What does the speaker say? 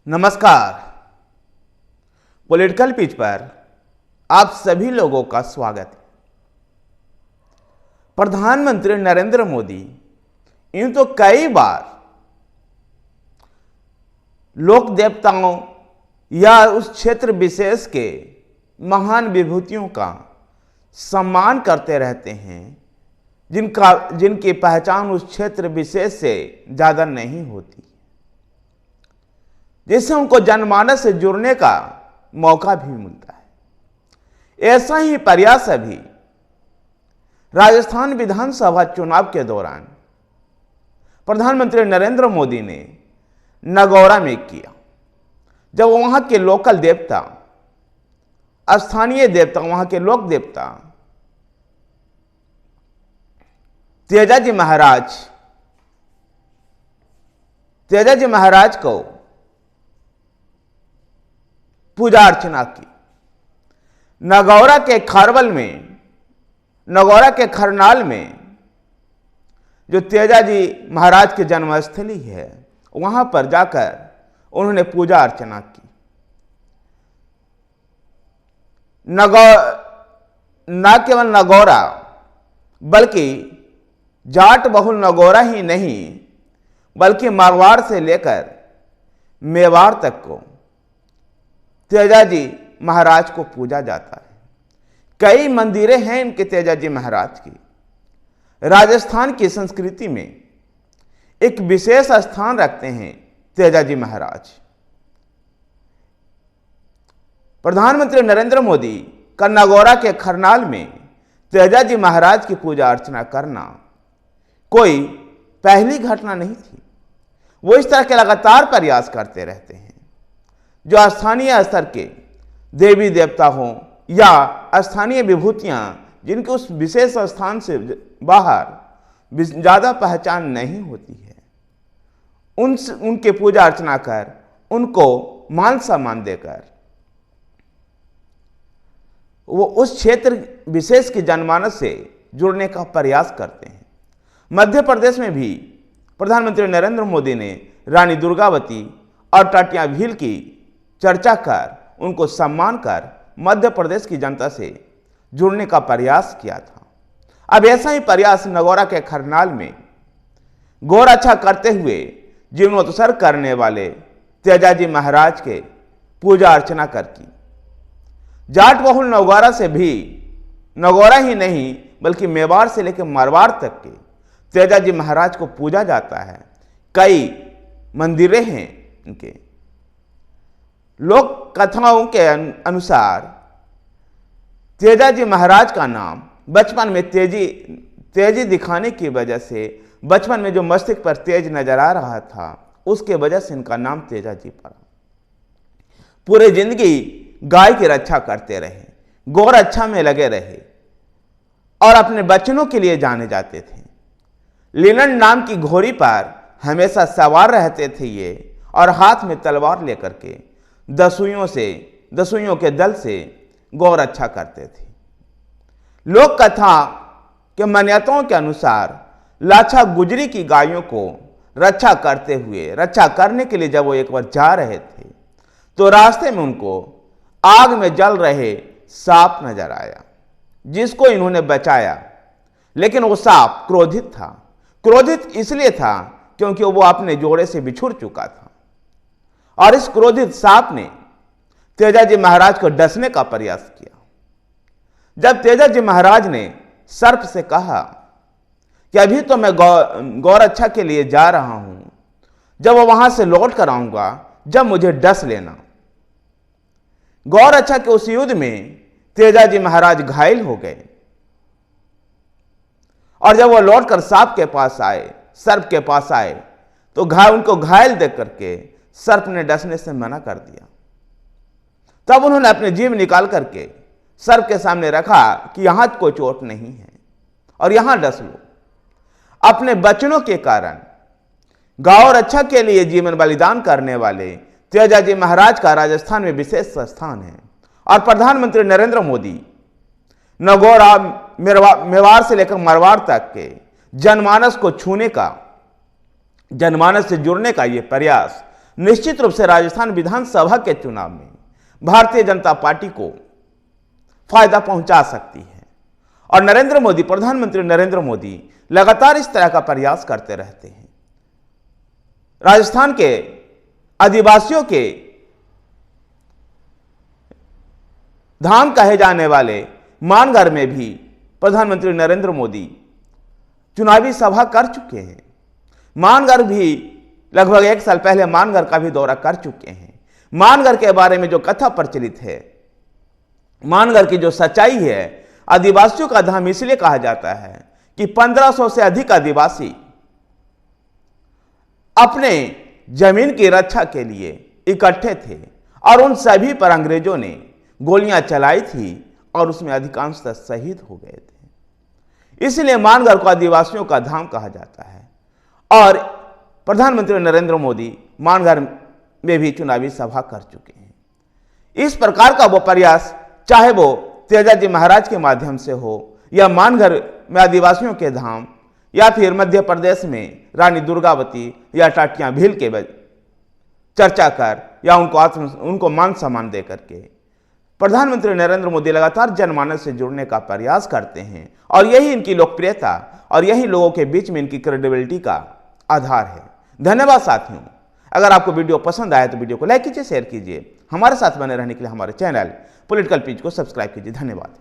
नमस्कार। Political pitch पर आप सभी लोगों का स्वागत है। प्रधानमंत्री नरेंद्र मोदी यूं तो कई बार लोक देवताओं या उस क्षेत्र विशेष के महान विभूतियों का सम्मान करते रहते हैं जिनकी पहचान उस क्षेत्र विशेष से ज़्यादा नहीं होती, जिससे उनको जनमानस से जुड़ने का मौका भी मिलता है। ऐसा ही प्रयास अभी राजस्थान विधानसभा चुनाव के दौरान प्रधानमंत्री नरेंद्र मोदी ने नगौरा में किया, जब वहां के लोकल देवता, स्थानीय देवता, वहां के लोक देवता तेजाजी महाराज को पूजा अर्चना की। नगौरा के खरनाल में जो तेजाजी महाराज की जन्मस्थली है, वहां पर जाकर उन्होंने पूजा अर्चना की। न केवल नगौरा बल्कि जाट बहुल नगौरा ही नहीं, बल्कि मारवाड़ से लेकर मेवाड़ तक को तेजाजी महाराज को पूजा जाता है। कई मंदिरें हैं इनके तेजाजी महाराज की। राजस्थान की संस्कृति में एक विशेष स्थान रखते हैं तेजाजी महाराज। प्रधानमंत्री नरेंद्र मोदी का नगौरा के खरनाल में तेजाजी महाराज की पूजा अर्चना करना कोई पहली घटना नहीं थी। वो इस तरह के लगातार प्रयास करते रहते हैं। जो स्थानीय स्तर के देवी देवता हों या स्थानीय विभूतियां जिनके उस विशेष स्थान से बाहर ज़्यादा पहचान नहीं होती है, उनके पूजा अर्चना कर, उनको मान सम्मान देकर वो उस क्षेत्र विशेष की जनमानस से जुड़ने का प्रयास करते हैं। मध्य प्रदेश में भी प्रधानमंत्री नरेंद्र मोदी ने रानी दुर्गावती और टाटिया भील की चर्चा कर, उनको सम्मान कर मध्य प्रदेश की जनता से जुड़ने का प्रयास किया था। अब ऐसा ही प्रयास नगौरा के खरनाल में गौर अच्छा करते हुए जीर्णोत्सर्ग करने वाले तेजाजी महाराज के पूजा अर्चना कर की। जाट बहुल नगौरा से भी, नगौरा ही नहीं बल्कि मेवाड़ से लेकर मारवाड़ तक के तेजाजी महाराज को पूजा जाता है। कई मंदिरें हैं इनके। लोक कथाओं के अनुसार तेजाजी महाराज का नाम बचपन में तेजी दिखाने की वजह से, बचपन में जो मस्तिष्क पर तेज नजर आ रहा था, उसके वजह से इनका नाम तेजाजी पड़ा। पूरी जिंदगी गाय की रक्षा करते रहे, गौर अच्छा में लगे रहे और अपने बच्चों के लिए जाने जाते थे। लीलन नाम की घोड़ी पर हमेशा सवार रहते थे ये, और हाथ में तलवार लेकर के दसुइयों के दल से गौर रक्षा करते थे। लोक कथा के मान्यताओं के अनुसार लाछा गुजरी की गायों को रक्षा करने के लिए जब वो एक बार जा रहे थे, तो रास्ते में उनको आग में जल रहे सांप नजर आया, जिसको इन्होंने बचाया। लेकिन वो सांप क्रोधित था। क्रोधित इसलिए था क्योंकि वो अपने जोड़े से बिछुड़ चुका था, और इस क्रोधित सांप ने तेजाजी महाराज को डसने का प्रयास किया। जब तेजाजी महाराज ने सर्प से कहा कि अभी तो मैं गौर अच्छा के लिए जा रहा हूं, जब वो वहां से लौट कर आऊंगा, जब मुझे डस लेना। गौर अच्छा के उस युद्ध में तेजाजी महाराज घायल हो गए, और जब वो लौटकर सर्प के पास आए तो उनको घायल देख करके सर्प ने डसने से मना कर दिया। तब उन्होंने अपने जीभ निकाल करके सर्प के सामने रखा कि यहां कोई चोट नहीं है और यहां डस लो। अपने बचनों के कारण गौ रक्षा के लिए जीवन बलिदान करने वाले तेजाजी महाराज का राजस्थान में विशेष स्थान है। और प्रधानमंत्री नरेंद्र मोदी नगौरा, मेवाड़ से लेकर मारवाड़ तक के जनमानस को छूने का, जनमानस से जुड़ने का ये प्रयास निश्चित रूप से राजस्थान विधानसभा के चुनाव में भारतीय जनता पार्टी को फायदा पहुंचा सकती है। और नरेंद्र मोदी, प्रधानमंत्री नरेंद्र मोदी लगातार इस तरह का प्रयास करते रहते हैं। राजस्थान के आदिवासियों के धाम कहे जाने वाले मानगढ़ में भी प्रधानमंत्री नरेंद्र मोदी चुनावी सभा कर चुके हैं। मानगढ़ भी लगभग 1 साल पहले मानगढ़ का भी दौरा कर चुके हैं। मानगढ़ के बारे में जो कथा प्रचलित है, मानगढ़ की जो सच्चाई है, आदिवासियों का धाम इसलिए कहा जाता है कि 1500 से अधिक आदिवासी अपने जमीन की रक्षा के लिए इकट्ठे थे और उन सभी पर अंग्रेजों ने गोलियां चलाई थी और उसमें अधिकांशतः शहीद हो गए थे। इसलिए मानगढ़ को आदिवासियों का धाम कहा जाता है। और प्रधानमंत्री नरेंद्र मोदी मानगढ़ में भी चुनावी सभा कर चुके हैं। इस प्रकार का वो प्रयास, चाहे वो तेजाजी महाराज के माध्यम से हो या मानगढ़ में आदिवासियों के धाम या फिर मध्य प्रदेश में रानी दुर्गावती या टाटियां भील के चर्चा कर या उनको मान सम्मान दे करके प्रधानमंत्री नरेंद्र मोदी लगातार जनमानस से जुड़ने का प्रयास करते हैं। और यही इनकी लोकप्रियता और यही लोगों के बीच में इनकी क्रेडिबिलिटी का आधार है। धन्यवाद साथियों। अगर आपको वीडियो पसंद आया तो वीडियो को लाइक कीजिए, शेयर कीजिए। हमारे साथ बने रहने के लिए हमारे चैनल पॉलिटिकल पेज को सब्सक्राइब कीजिए। धन्यवाद।